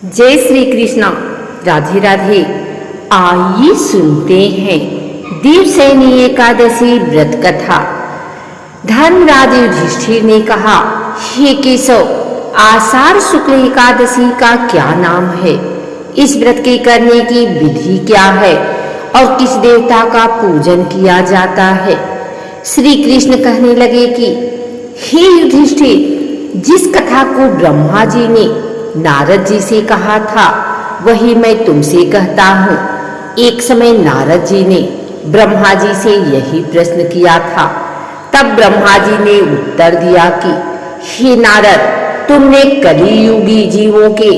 जय श्री कृष्ण। राधे राधे। आइए सुनते हैं देवसैनी एकादशी व्रत कथा। धर्मराज युधिष्ठिर ने कहा, हे केशव, आषाढ़ शुक्ल एकादशी का क्या नाम है? इस व्रत के करने की विधि क्या है और किस देवता का पूजन किया जाता है? श्री कृष्ण कहने लगे कि हे युधिष्ठिर, जिस कथा को ब्रह्मा जी ने नारद जी से कहा था वही मैं तुमसे कहता हूँ। एक समय नारद जी ने ब्रह्मा जी से यही प्रश्न किया था। तब ब्रह्मा जी ने उत्तर दिया कि हे नारद, तुमने कलियुगी जीवों के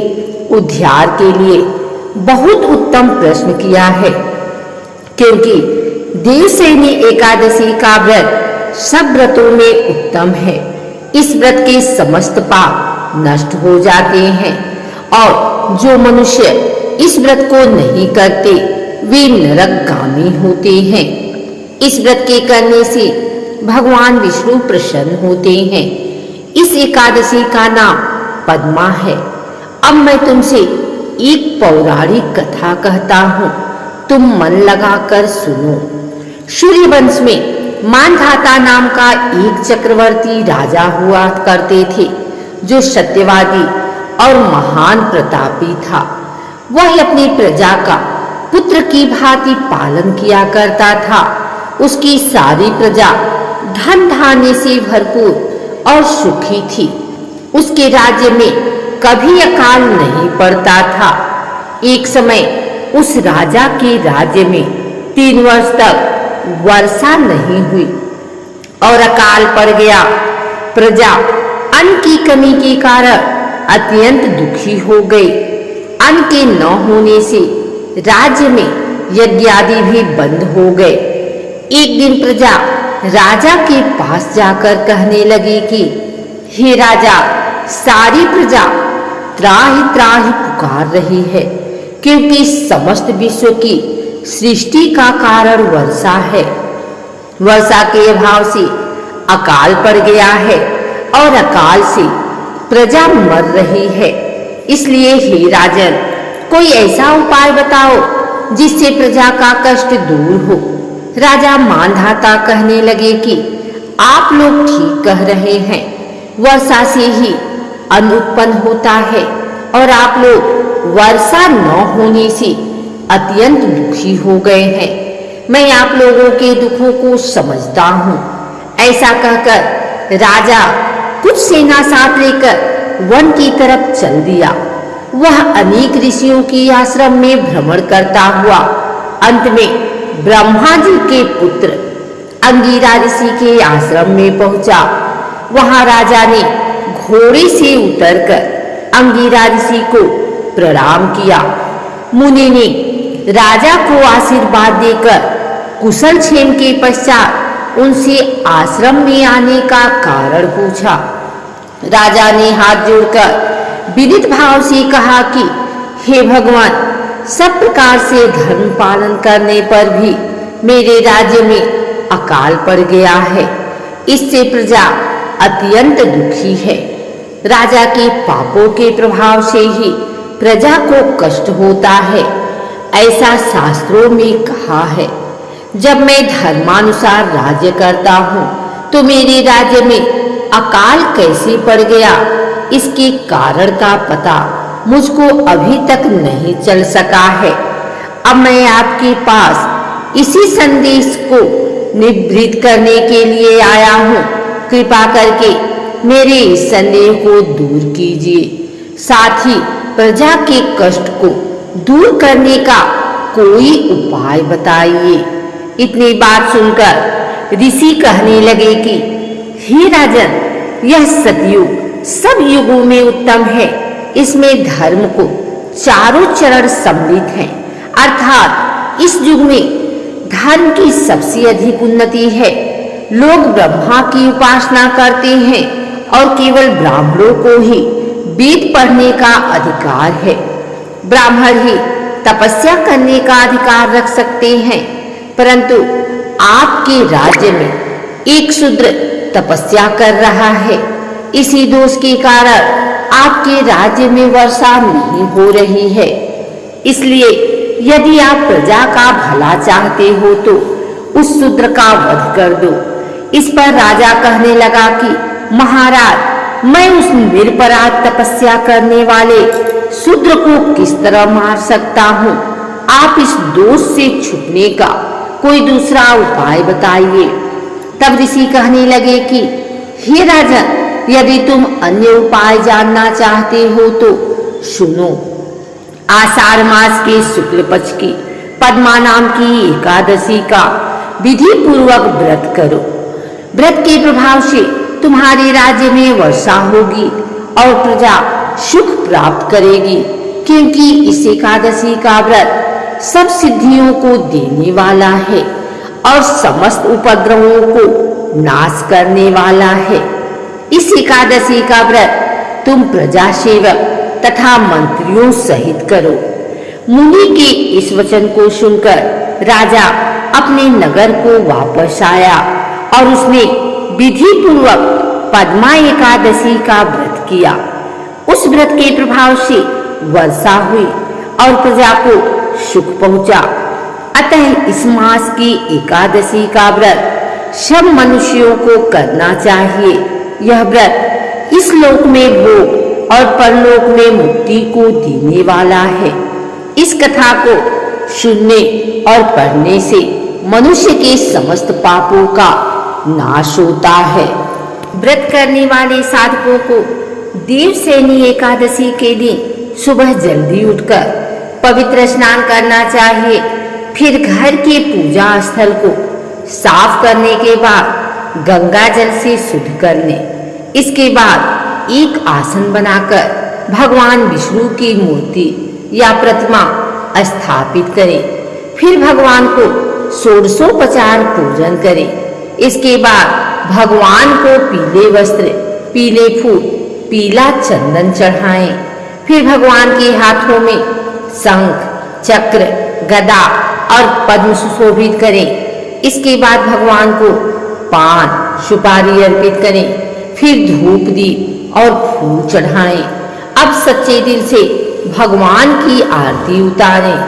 उद्धार के लिए बहुत उत्तम प्रश्न किया है, क्योंकि देवसैनी एकादशी का व्रत सब व्रतों में उत्तम है। इस व्रत के समस्त पाप नष्ट हो जाते हैं और जो मनुष्य इस व्रत को नहीं करते वे नरकगामी होते हैं। इस व्रत के करने से भगवान विष्णु प्रसन्न होते हैं। इस एकादशी का नाम पद्मा है। अब मैं तुमसे एक पौराणिक कथा कहता हूँ, तुम मन लगाकर सुनो। सूर्यवंश में मानधाता नाम का एक चक्रवर्ती राजा हुआ करते थे, जो सत्यवादी और महान प्रतापी था। वह अपनी प्रजा का पुत्र की भांति पालन किया करता था। उसकी सारी प्रजा धन धान्य से भरपूर और सुखी थी। उसके राज्य में कभी अकाल नहीं पड़ता था। एक समय उस राजा के राज्य में 3 वर्ष तक वर्षा नहीं हुई और अकाल पड़ गया। प्रजा अन्न की कमी के कारण अत्यंत दुखी हो गई। अन्न के न होने से राज्य में यज्ञ आदि भी बंद हो गए। एक दिन प्रजा राजा के पास जाकर कहने लगी कि हे राजा, सारी प्रजा त्राहि त्राहि पुकार रही है, क्योंकि समस्त विश्व की सृष्टि का कारण वर्षा है। वर्षा के अभाव से अकाल पड़ गया है और अकाल से प्रजा मर रही है। इसलिए हे राजन, कोई ऐसा उपाय बताओ जिससे प्रजा का कष्ट दूर हो। राजा मानधाता कहने लगे कि आप लोग ठीक कह रहे हैं, वर्षा से ही अन्न उत्पन्न होता है और आप लोग वर्षा न होने से अत्यंत दुखी हो गए हैं। मैं आप लोगों के दुखों को समझता हूँ। ऐसा कहकर राजा कुछ सेना साथ लेकर वन की तरफ चल दिया। वह अनेक ऋषियों के आश्रम में भ्रमण करता हुआ अंत में ब्रह्मा जी के पुत्र अंगिरा ऋषि के आश्रम में पहुंचा। वहां राजा ने घोड़े से उतरकर अंगिरा ऋषि को प्रणाम किया। मुनि ने राजा को आशीर्वाद देकर कुशल क्षेम के पश्चात उनसे आश्रम में आने का कारण पूछा। राजा ने हाथ जोड़कर विनीत भाव से कहा कि हे भगवान, सब प्रकार से धर्म पालन करने पर भी मेरे राज्य में अकाल पड़ गया है। इससे प्रजा अत्यंत दुखी है। राजा के पापों के प्रभाव से ही प्रजा को कष्ट होता है, ऐसा शास्त्रों में कहा है। जब मैं धर्मानुसार राज्य करता हूँ तो मेरे राज्य में अकाल कैसे पड़ गया, इसके कारण का पता मुझको अभी तक नहीं चल सका है। अब मैं आपके पास इसी संदेश को निवृत्त करने के लिए आया हूँ। कृपा करके मेरे इस संदेह को दूर कीजिए। साथ ही प्रजा के कष्ट को दूर करने का कोई उपाय बताइए। इतनी बात सुनकर ऋषि कहने लगे कि हे राजन, यह सतयुग सब युगों में उत्तम है। इसमें धर्म को चारों चरण सम्मिलित हैं, अर्थात इस युग में धर्म की सबसे अधिक उन्नति है। लोग ब्रह्मा की उपासना करते हैं और केवल ब्राह्मणों को ही वेद पढ़ने का अधिकार है। ब्राह्मण ही तपस्या करने का अधिकार रख सकते हैं, परंतु आपके राज्य में एक शूद्र तपस्या कर रहा है। इसी दोष के कारण आपके राज्य में वर्षा नहीं हो रही है। इसलिए यदि आप प्रजा का भला चाहते हो तो उस शूद्र का वध कर दो। इस पर राजा कहने लगा कि महाराज, मैं उस निरपराध तपस्या करने वाले शूद्र को किस तरह मार सकता हूँ? आप इस दोष से छुपने का कोई दूसरा उपाय बताइए। तब ऋषि कहने लगे कि हे राजन, यदि तुम अन्य उपाय जानना चाहते हो तो सुनो। आषाढ़ मास के शुक्ल पक्ष की पद्मा नाम की एकादशी का विधि पूर्वक व्रत करो। व्रत के प्रभाव से तुम्हारे राज्य में वर्षा होगी और प्रजा सुख प्राप्त करेगी, क्योंकि इस एकादशी का व्रत सब सिद्धियों को देने वाला है और समस्त उपद्रवों को नाश करने वाला है। इस एकादशी का व्रत तुम प्रजा सेवक तथा मंत्रियों सहित करो। मुनि के इस वचन को सुनकर राजा अपने नगर को वापस आया और उसने विधि पूर्वक पद्मा एकादशी का व्रत किया। उस व्रत के प्रभाव से वर्षा हुई और प्रजा को सुख पहुंचा। अतः इस मास की एकादशी का व्रत सब मनुष्यों को करना चाहिए। यह व्रत इस लोक में भोग और परलोक में मुक्ति को देने वाला है। इस कथा को सुनने और पढ़ने से मनुष्य के समस्त पापों का नाश होता है। व्रत करने वाले साधकों को देवसैनी एकादशी के दिन सुबह जल्दी उठकर पवित्र स्नान करना चाहिए। फिर घर के पूजा स्थल को साफ करने के बाद गंगा जल से शुद्ध कर लें। इसके बाद एक आसन बनाकर भगवान विष्णु की मूर्ति या प्रतिमा स्थापित करें। फिर भगवान को षोडशोपचार पूजन करें। इसके बाद भगवान को पीले वस्त्र, पीले फूल, पीला चंदन चढ़ाएं। फिर भगवान के हाथों में शंख, चक्र, गदा और पद्म सुशोभित करें। इसके बाद भगवान को पान, सुपारी अर्पित करें। फिर धूप, दीप और फूल चढ़ाएं। अब सच्चे दिल से भगवान की आरती उतारें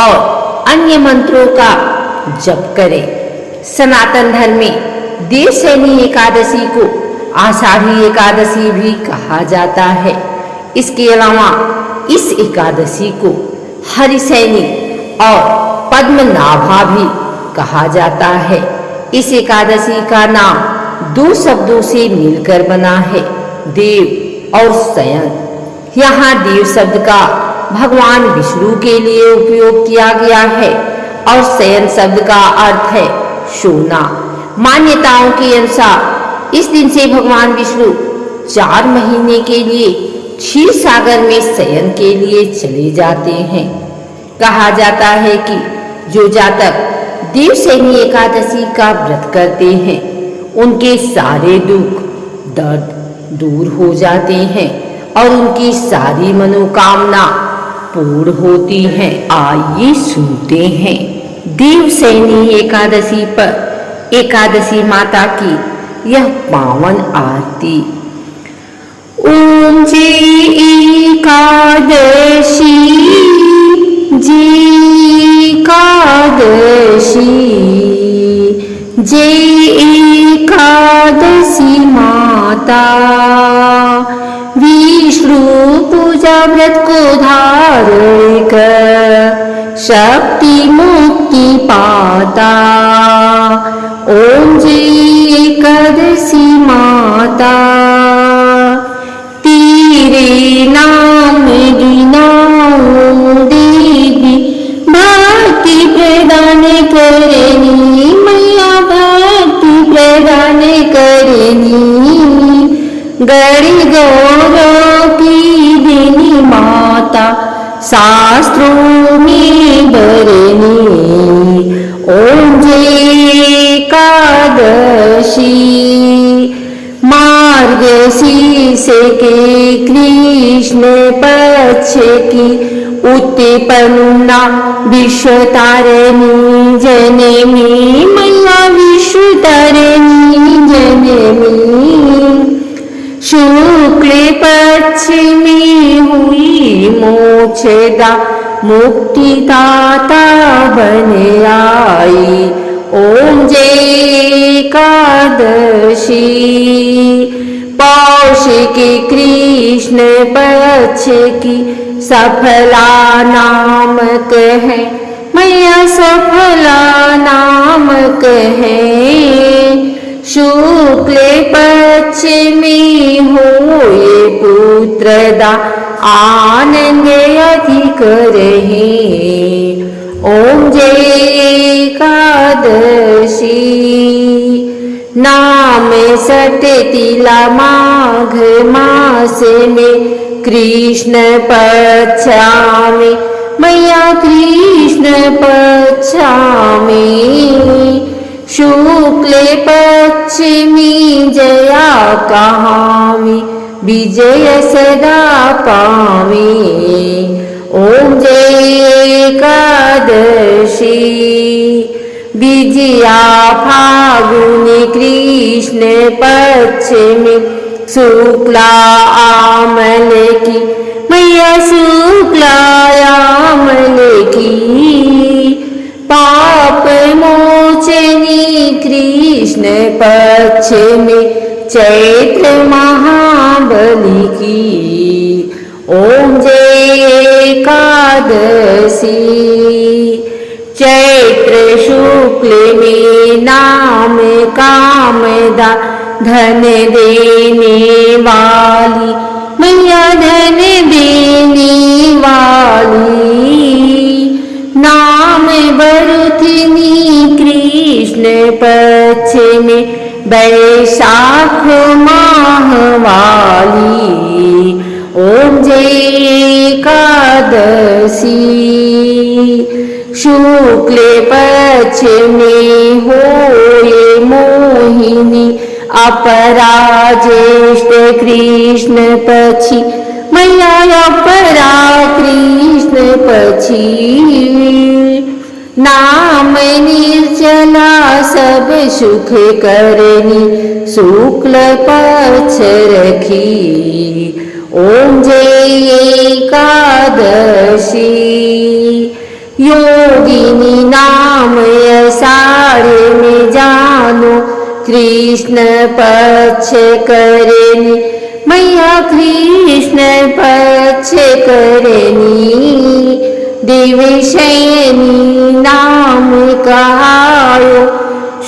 और अन्य मंत्रों का जप करें। सनातन धर्म में देवसैनी एकादशी को आषाढ़ी एकादशी भी कहा जाता है। इसके अलावा इस एकादशी को हरिसैनी और पद्मनाभा भी कहा जाता है। इस एकादशी का नाम दो शब्दों से मिलकर बना है, देव और शयन। यहाँ देव शब्द का भगवान विष्णु के लिए उपयोग किया गया है और शयन शब्द का अर्थ है सोना। मान्यताओं के अनुसार इस दिन से भगवान विष्णु 4 महीने के लिए क्षीर सागर में शयन के लिए चले जाते हैं। कहा जाता है कि जो जातक देवसैनी एकादशी का व्रत करते हैं उनके सारे दुख दर्द दूर हो जाते हैं और उनकी सारी मनोकामना पूर्ण होती हैं। आइए सुनते हैं देवसैनी एकादशी पर एकादशी माता की यह पावन आरती। ओम जय एकादशी, जय एकादशी, जय एकादशी माता। विष्णु पूजा व्रत को धारण कर शक्ति मुक्ति पाता। ओम जय एकादशी माता, तेरे नाम गिनाऊं देवी, भक्ति प्रदान करनी मैया, भक्ति प्रदान करनी। गण गौरव की देनी माता, शास्त्रों में बरनी। ओम जय एकादशी, मार्गशीर्ष के कृष्ण पक्ष की उत्पन्ना विश्व तारिणी जननी मैया, विश्व तारिणी जननी। शुक्ल पक्ष मोक्षदा मुक्तिदाता बन आई। ओम जय एकादशी। पौष की कृष्ण पक्ष की सफला नामक है, मैया सफला नामक है। शुक्ल पक्ष में होए पुत्रदा आनंद अधिक रहे। ओम जय एकादशी। नाम सटतिला माघ मास में कृष्ण पक्षामि, मैया कृष्ण पक्षामि। शुक्ल पक्षमी जया कहामि, विजय सदा पामि। ओम जय एकादशी। विजया फागुनी कृष्ण पक्ष में शुक्ला आमल की, मैया शुक्ला आमल की। पाप मोचनी कृष्ण पक्ष में चैत्र महाबली की। ओम जय एकादशी। चैत्र शुक्ल में नाम कामदा धन देने वाली, मैया धन देने वाली। नाम बरुथिनी कृष्ण पक्ष में बैशाख माह वाली। ओम जय एकादशी। शुक्ल पक्ष में होए मोहिनी अपरा ज्येष्ठ कृष्ण पक्षी, मैया अपरा कृष्ण पक्षी। नाम निर्जला सब सुख करनी शुक्ल पक्ष रखी। ओम जय एकादशी। योगिनी नाम आषाढ़ में जानो कृष्ण पक्ष करेनी, मैया कृष्ण पक्ष करेनी। दिवशयनी नाम कहायो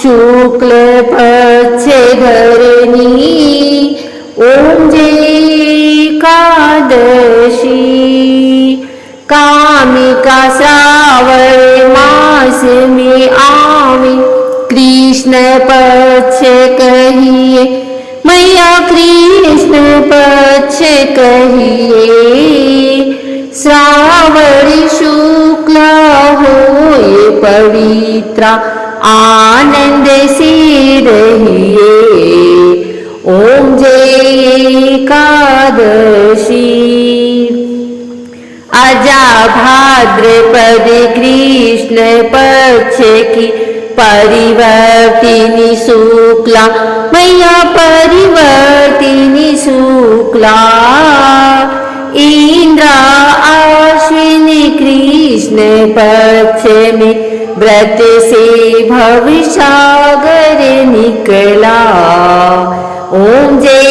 शुक्ल पक्ष धरनी। ओम जय एकादशी। कामिका श्रावण मास में आवे कृष्ण पक्ष कहिए, मैया कृष्ण पक्ष कहिए। श्रावण शुक्ल होए पवित्रा आनंद से रहिए। ओम जय एकादशी। अजा भाद्रपद कृष्ण पक्ष की परिवर्तिनी शुक्ला, मैया परिवर्तिनी शुक्ला। इंद्र आश्विनी कृष्ण पक्ष में व्रत से भवसागर निकला। ओम जय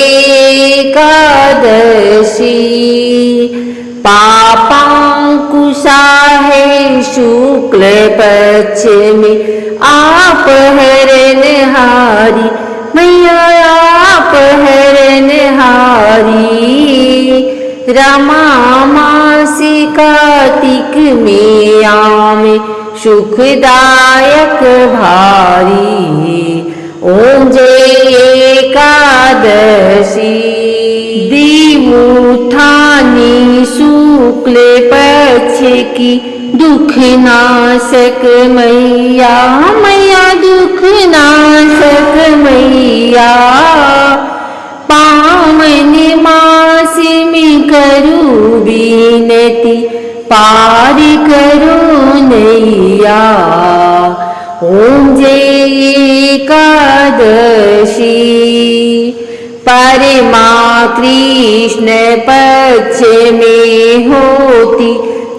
एकादशी। पापांकुशा है शुक्ल पक्ष में आप हरणहारी, मैया आप हरणहारी। रमा मासी कार्तिक में आमे सुखदायक भारी। ओम जय एकादशी। दीमुठानी शुक्ल पक्ष की दुख नाशक मैया, मैया दुख नाशक मैया। पावन मास में करू विनती पार करो नैया। ओम जय एकादशी। परमा कृष्ण पक्ष में होती,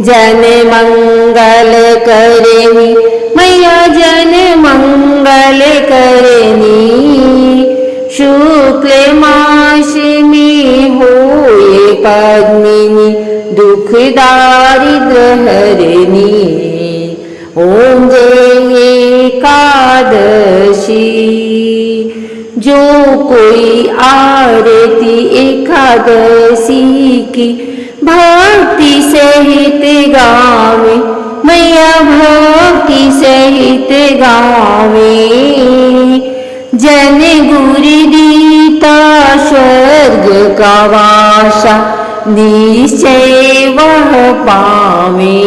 जन मंगल करनी मैया जन मंगल करनी। शुक्ल मास में होए पद्मिनी, दुख दारिद्र हरनी। ओम जय एकादशी। जो कोई आरती एकादशी की भक्ति सहित गावे, मैया भक्ति सहित गावे। जन गुरु दीता स्वर्ग का वासा, निश्चय वह पावे।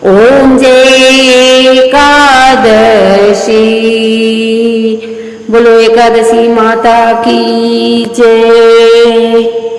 ओम जय एकादशी। बोलो एकादशी माता की जय।